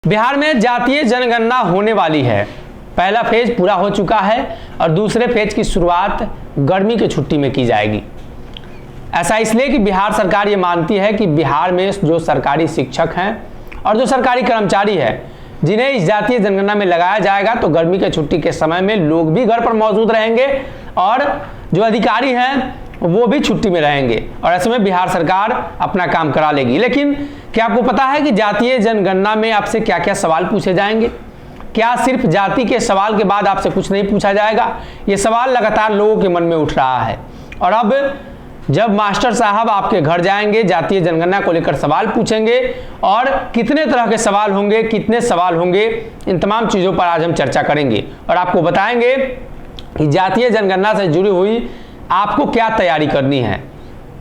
बिहार में जातीय जनगणना होने वाली है। पहला फेज पूरा हो चुका है और दूसरे फेज की शुरुआत गर्मी की छुट्टी में की जाएगी। ऐसा इसलिए कि बिहार सरकार ये मानती है कि बिहार में जो सरकारी शिक्षक हैं और जो सरकारी कर्मचारी हैं जिन्हें इस जातीय जनगणना में लगाया जाएगा, तो गर्मी की छुट्टी के समय में लोग भी घर पर मौजूद रहेंगे और जो अधिकारी हैं वो भी छुट्टी में रहेंगे और ऐसे में बिहार सरकार अपना काम करा लेगी। लेकिन क्या आपको पता है कि जातीय जनगणना में आपसे क्या क्या सवाल पूछे जाएंगे? क्या सिर्फ जाति के सवाल के बाद आपसे कुछ नहीं पूछा जाएगा? ये सवाल लगातार लोगों के मन में उठ रहा है और अब जब मास्टर साहब आपके घर जाएंगे, जातीय जनगणना को लेकर सवाल पूछेंगे और कितने तरह के सवाल होंगे, कितने सवाल होंगे, इन तमाम चीज़ों पर आज हम चर्चा करेंगे और आपको बताएंगे कि जातीय जनगणना से जुड़ी हुई आपको क्या तैयारी करनी है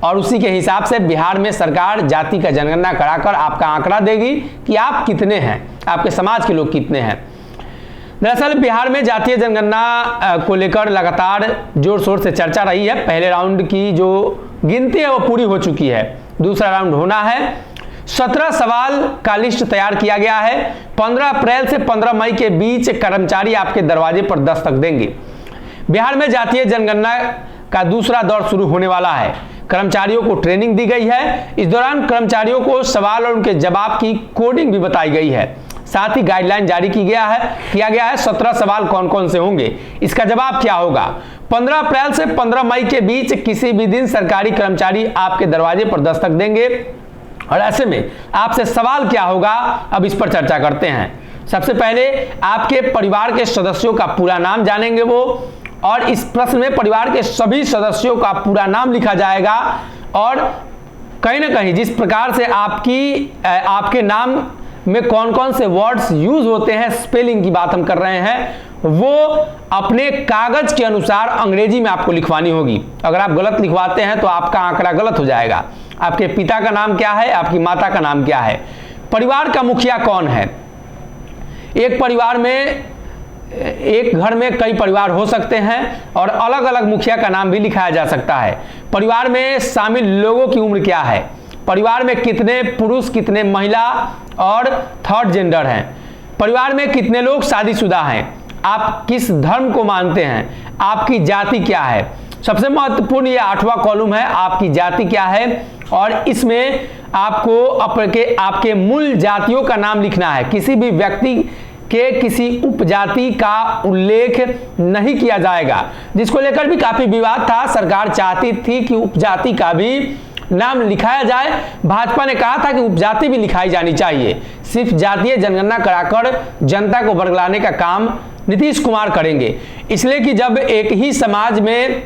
और उसी के हिसाब से बिहार में सरकार जाति का जनगणना कराकर आपका आंकड़ा देगी कि आप कितने हैं, आपके समाज के लोग कितने हैं। दरअसल बिहार में जातीय जनगणना को लेकर लगातार जोर शोर से चर्चा रही है। पहले राउंड की जो गिनती है वो पूरी हो चुकी है, दूसरा राउंड होना है। 17 सवाल का लिस्ट तैयार किया गया है। 15 अप्रैल से 15 मई के बीच कर्मचारी आपके दरवाजे पर दस्तक देंगे। बिहार में जातीय जनगणना का दूसरा दौर शुरू होने वाला है। कर्मचारियों को ट्रेनिंग दी गई है। इस दौरान कर्मचारियों को सवाल और उनके जवाब की कोडिंग भी बताई गई है। साथ ही गाइडलाइन जारी किया गया है 17 सवाल कौन कौन से होंगे, इसका जवाब क्या होगा। 15 अप्रैल से 15 मई के बीच किसी भी दिन सरकारी कर्मचारी आपके दरवाजे पर दस्तक देंगे और ऐसे में आपसे सवाल क्या होगा, अब इस पर चर्चा करते हैं। सबसे पहले आपके परिवार के सदस्यों का पूरा नाम जानेंगे वो, और इस प्रश्न में परिवार के सभी सदस्यों का पूरा नाम लिखा जाएगा और कहीं ना कहीं जिस प्रकार से आपके नाम में कौन कौन से वर्ड्स यूज होते हैं, स्पेलिंग की बात हम कर रहे हैं, वो अपने कागज के अनुसार अंग्रेजी में आपको लिखवानी होगी। अगर आप गलत लिखवाते हैं तो आपका आंकड़ा गलत हो जाएगा। आपके पिता का नाम क्या है, आपकी माता का नाम क्या है, परिवार का मुखिया कौन है। एक परिवार में, एक घर में कई परिवार हो सकते हैं और अलग अलग मुखिया का नाम भी लिखाया जा सकता है। परिवार में शामिल लोगों की उम्र क्या है, परिवार में कितने पुरुष कितने महिला और थर्ड जेंडर हैं, परिवार में कितने लोग शादीशुदा हैं, आप किस धर्म को मानते हैं, आपकी जाति क्या है। सबसे महत्वपूर्ण ये 8वां कॉलम है, आपकी जाति क्या है, और इसमें आपको आपके मूल जातियों का नाम लिखना है। किसी भी व्यक्ति के किसी उपजाति का उल्लेख नहीं किया जाएगा, जिसको लेकर भी काफी विवाद था। सरकार चाहती थी कि उपजाति का भी नाम लिखाया जाए। भाजपा ने कहा था कि उपजाति भी लिखाई जानी चाहिए। सिर्फ जातीय जनगणना कराकर जनता को बरगलाने का काम नीतीश कुमार करेंगे, इसलिए कि जब एक ही समाज में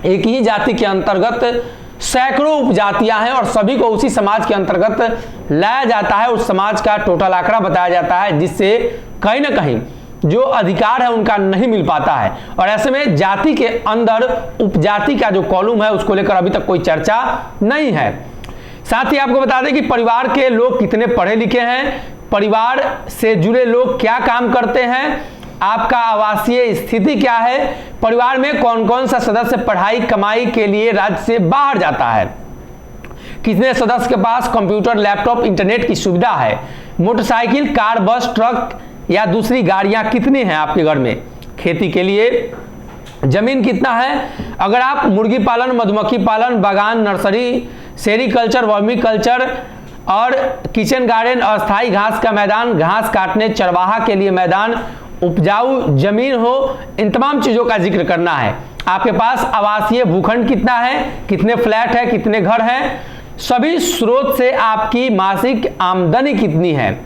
एक ही जाति के अंतर्गत सैकड़ों उपजातियां हैं और सभी को उसी समाज के अंतर्गत लाया जाता है, उस समाज का टोटल आंकड़ा बताया जाता है, जिससे कहीं ना कहीं जो अधिकार है उनका नहीं मिल पाता है। और ऐसे में जाति के अंदर उपजाति का जो कॉलम है उसको लेकर अभी तक कोई चर्चा नहीं है। साथ ही आपको बता दें कि परिवार के लोग कितने पढ़े लिखे हैं, परिवार से जुड़े लोग क्या काम करते हैं, आपका आवासीय स्थिति क्या है, परिवार में कौन कौन सा सदस्य पढ़ाई कमाई के लिए राज्य से बाहर जाता है, कितने सदस्य के पास कंप्यूटर लैपटॉप इंटरनेट की सुविधा है, मोटरसाइकिल कार बस ट्रक या दूसरी गाड़ियां कितनी हैं आपके घर में, खेती के लिए जमीन कितना है, अगर आप मुर्गी पालन मधुमक्खी पालन बागान नर्सरी सेरिकल्चर वर्मी कल्चर और किचन गार्डन अस्थायी घास का मैदान घास काटने चरवाहा के लिए मैदान उपजाऊ जमीन हो, इन तमाम चीजों का जिक्र करना है। आपके पास आवासीय भूखंड कितना है, कितने फ्लैट है, कितने घर हैं, सभी स्रोत से आपकी मासिक आमदनी कितनी है।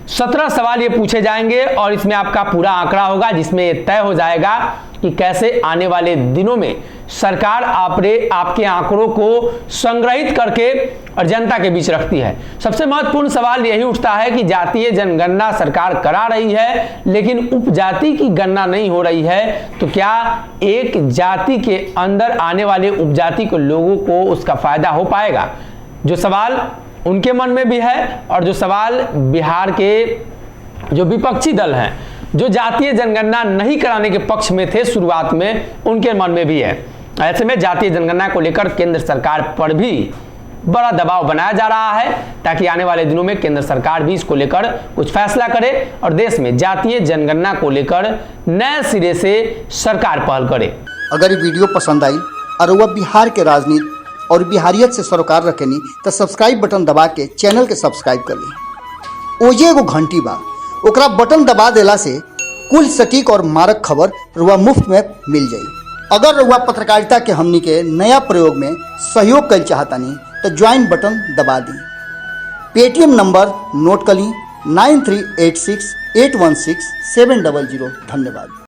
17 सवाल ये पूछे जाएंगे और इसमें आपका पूरा आंकड़ा होगा, जिसमें ये तय हो जाएगा कि कैसे आने वाले दिनों में सरकार आपके आंकड़ों को संग्रहित करके और जनता के बीच रखती है। सबसे महत्वपूर्ण सवाल यही उठता है कि जातीय जनगणना सरकार करा रही है लेकिन उपजाति की गणना नहीं हो रही है, तो क्या एक जाति के अंदर आने वाले उपजाति के लोगों को उसका फायदा हो पाएगा। जो सवाल उनके मन में भी है और जो सवाल बिहार के जो विपक्षी दल हैं, जो जातीय जनगणना नहीं कराने के पक्ष में थे शुरुआत में, उनके मन में भी है। ऐसे में जातीय जनगणना को लेकर केंद्र सरकार पर भी बड़ा दबाव बनाया जा रहा है ताकि आने वाले दिनों में केंद्र सरकार भी इसको लेकर कुछ फैसला करे और देश में जातीय जनगणना को लेकर नए सिरे से सरकार पहल करे। अगर ये वीडियो पसंद आई और वह बिहार के राजनीति और बिहारियत से सरोकार रखेनी तो सब्सक्राइब बटन दबा के चैनल के सब्सक्राइब कर ली। ओजे एगो घंटी बा, ओकरा बटन दबा देला से कुल सटीक और मारक खबर रुआ मुफ्त में मिल जाई। अगर रुआ पत्रकारिता के हमनी के नया प्रयोग में सहयोग कर चाहतानी तो ज्वाइन बटन दबा दी। पेटीएम नंबर नोट कर ली 9386816700। धन्यवाद।